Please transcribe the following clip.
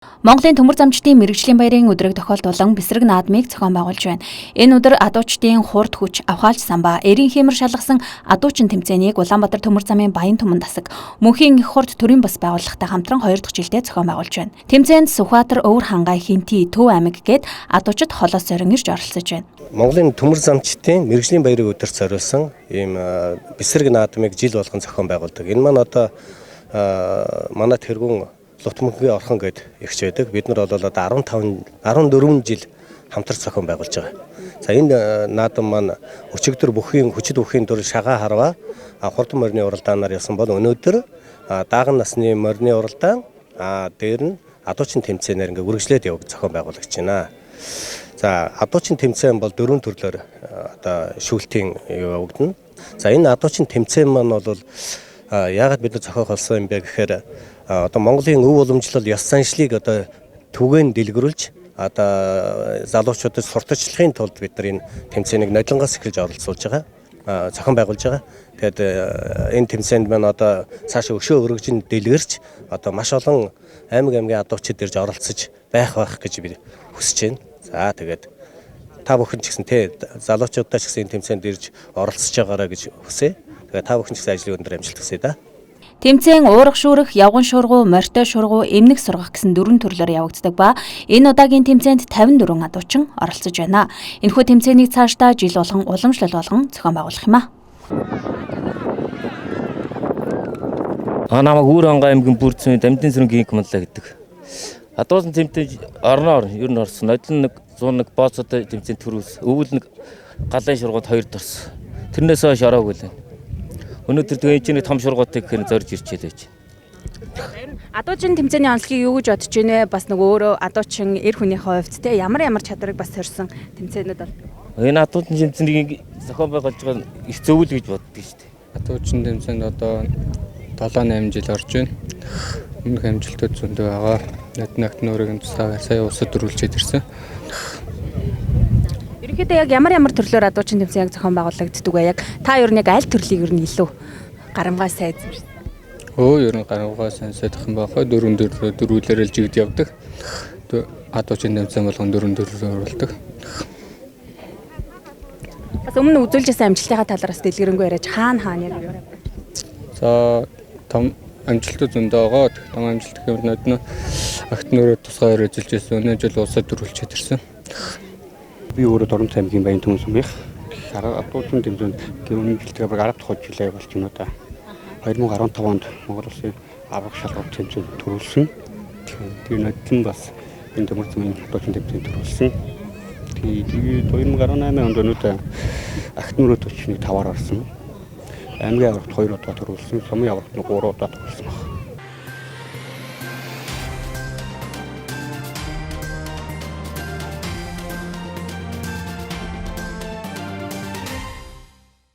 Монголын төмөр замчдын мэргэжлийн баярын өдрийг тохиолдуулан бэсрэг наадмыг зохион байгуулж байна. Энэ өдөр адуучдын хурд хүч, авхаалж самбаа, эрийн хэмэр шалгасан адуучин тэмцээнийг Улаанбаатар төмөр замын Баян Түмэн тасаг, Мөнхийн их хурд төрийн бас байгууллагатай хамтран 2 дахь жилдээ зохион байгуулж байна. Тэмцээнд Сүхбаатар, Өвөр хангай, Хинти, Төв аймаг гээд адуучид холоос зорин ирж оролцож байна. Монголын төмөр замчдын мэргэжлийн баярын өдөрт зориулсан ийм бэсрэг наадмыг жил болгон зохион байгуулдаг. Энэ маань одоо манай тэргүүн Лутмөнхийн орхон гээд ихч байдаг. Бид нар бол одоо 14 жил хамтарч зохион байгуулж байгаа. За энэ наадам маань өчигдөр хүчит бүхийн дур шагаа харва хурдан морины уралдаанаар явсан бол өнөөдөр дааган насны морины уралдаан дээр нь адуучин тэмцээнээр ингээ үргэлжлээд явж зохион байгуулагч байна. За адуучин тэмцээн бол 4 төрлөөр одоо шүүлтийн явагдана. За энэ адуучин тэмцээн маань бол яагаад бид нар зохиолсон юм бэ гэхээр одоо Монголын өв уламжлал ёс заншлыг одоо түгээн дэлгэрүүлж одоо залуучуудад сурталчлахын тулд бид нар энэ тэмцээнийг нодлонгоос эхэлж оролцуулж байгаа. Зохион байгуулж байгаа. Тэгэд энэ тэмцээнд маань одоо цаашаа өшөө өргөжин дэлгэрч одоо маш олон аймгийн адуучид ирж оролцож байх гэж би хүсэж байна. За тэгээд та бүхэн ч гэсэн залуучуудаа ч гэсэн энэ тэмцээнд ирж оролцож байгаарай гэж хүсье. Тэгээд та бүхэн ч гэсэн ажлын өндөр амжилт хүсье да. Тэмцээн уурах шүүрэх, явган шуургуу, морьтой шуургуу, эмнэг сургах гэсэн 4 төрлөөр явагддаг ба энэ удаагийн тэмцээнд 54 адуучин оролцож байна. Энэхүү тэмцээнийг цаашдаа жил болгон уламжлал болгон зохион байгуулах юм а. Намайг Өвөр хангай аймгийн Бүрдсэн Дамдын сэрэнгийн командлаа гэдэг. Адуусан тэмцээнд орноор ер нь орсон. Нодлон 101 бооцоотой тэмцээнд төрүүлсэн. Өвөл нэг галын шургууд 2 дорсон. Тэрнээс хойш ороогүй л. Өнөөдөр тэгээ энэ том шургуудыг зорж ирчээд байж. Адуучин тэмцээний онцлогийг юу гэж бодож байна вэ? Бас нэг өөрөө адуучин эр хүний хувьд те ямар чадварыг бас сорьсон тэмцээнүүд бол. Энэ адуучин тэмцээнийг зохион байгуулж байгаа их зөвл гэж боддог шүү дээ. Адуучин тэмцээнд одоо 7-8 жил орж байна. Өмнөх амжилтууд зөндөө байгаа. Наднагт нөрөгийн тусгаар сая усад дөрүүлжээд ирсэн. Ерөнхийдөө яг ямар төрлөөр адуучин тэмцээн зохион байгуулагддаг вэ? Яг та ер нь аль төрлийг ер нь илүү гарамгай сайд юм шиг. Ер нь гарамгай сайдах юм байна. Дөрвөлөөр л жигд явдаг. Адуучин тэмцээн болгон 4 төрлөөр оруулдаг. Бас өмнө үзүүлжсэн амжилтынхаа талаараас дэлгэрэнгүй яриач хаана яг юу? За том амжилтууд зөндөө байгаа. Том амжилт гэвэл нөтнө агт нөрөө тусгаар эзэлж ирсэн. Өнөө жил улсад дөрвөлчээд ирсэн. Би өөрөө Дорномт аймгийн Баян Түмэн сум байх. Адуучин тэмцээнд гэрүүний бэлтгэл 10 дахь жилээ болж байна да. 2015 онд Монгол улсын аврах шалгалт тэмцээнд төрүүлсэн. Тэр нодлон бас энэ төмөр замын адуучин тэмцээнд төрүүлсэн. Тэгээд 2018 онд өнөөдөр агт нөрөө 45-аар орсон. Аймгийн аврагт 2 удаа төрүүлсэн. Сумын аврагт 3 удаа төрүүлсэн баг.